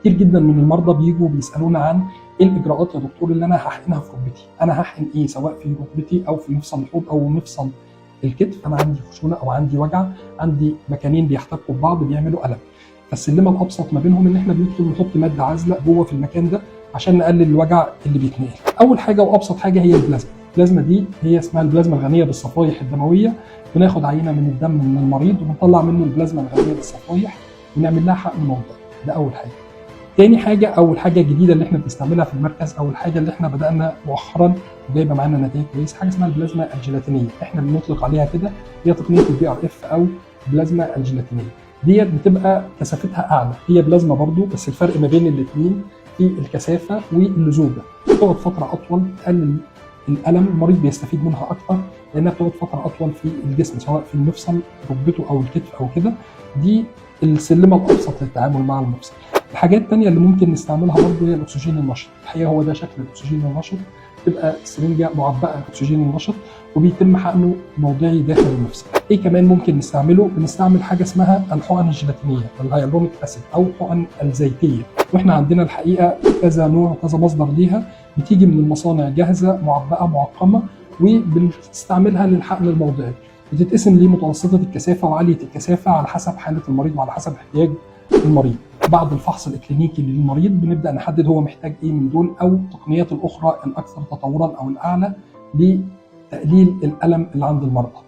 كتير جدا من المرضى بيجوا بيسالونا عن ايه الاجراءات يا دكتور اللي انا هحقنها في ركبتي؟ انا هحقن ايه سواء في ركبتي او في مفصل الحوض او مفصل الكتف؟ انا عندي خشونه او عندي وجع، عندي مكانين بيحتكوا ببعض بيعملوا الم. فالسلمه الابسط ما بينهم ان احنا بندخل نحط ماده عازله جوه في المكان ده عشان نقلل الوجع اللي بيتنقل. اول حاجه وابسط حاجه هي البلازما. البلازما دي هي اسمها البلازما الغنيه بالصفائح الدمويه. بناخد عينه من الدم من المريض وبنطلع منه البلازما الغنيه بالصفائح ونعمل لها حقن موضعي. ده اول حاجه. تاني حاجه او الحاجه الجديده اللي احنا بنستعملها في المركز او الحاجه اللي احنا بدانا مؤخرا وجايبه معانا نتائج كويسه، حاجه اسمها البلازما الجيلاتينيه. احنا بنطلق عليها كده، هي تقنيه البي ار اف او البلازما الجيلاتينيه. ديت بتبقى كثافتها اعلى، هي بلازما برضو بس الفرق ما بين الاثنين في الكثافه واللزوجه. بتقعد فتره اطول، تقلل الالم، المريض بيستفيد منها اكتر لانها بتقعد فتره اطول في الجسم سواء في المفصل ركبته او الكتف او كده. دي السلمه الابسط للتعامل مع المفصل. الحاجات الثانيه اللي ممكن نستعملها برضه هي الاكسجين النشط. الحقيقه هو ده شكل الاكسجين النشط، تبقى السرنجه معبأه اكسجين النشط وبيتم حقنه موضعي داخل المفصل. ايه كمان ممكن نستعمله؟ بنستعمل حاجه اسمها الحقن الجيلاتينيه الهيالورونيك اسيد او الحقن الزيتيه، واحنا عندنا الحقيقه كذا نوع وكذا مصدر ليها، بتيجي من المصانع جاهزه معبأه معقمه وبنستعملها للحقن الموضعي. بتتقسم لمتوسطه الكثافه وعاليه الكثافه على حسب حاله المريض وعلى حسب احتياج المريض. بعد الفحص الاكلينيكي للمريض بنبدا نحدد هو محتاج ايه من دول او التقنيات الاخرى الاكثر تطورا او الاعلى لتقليل الالم اللي عند المرضى.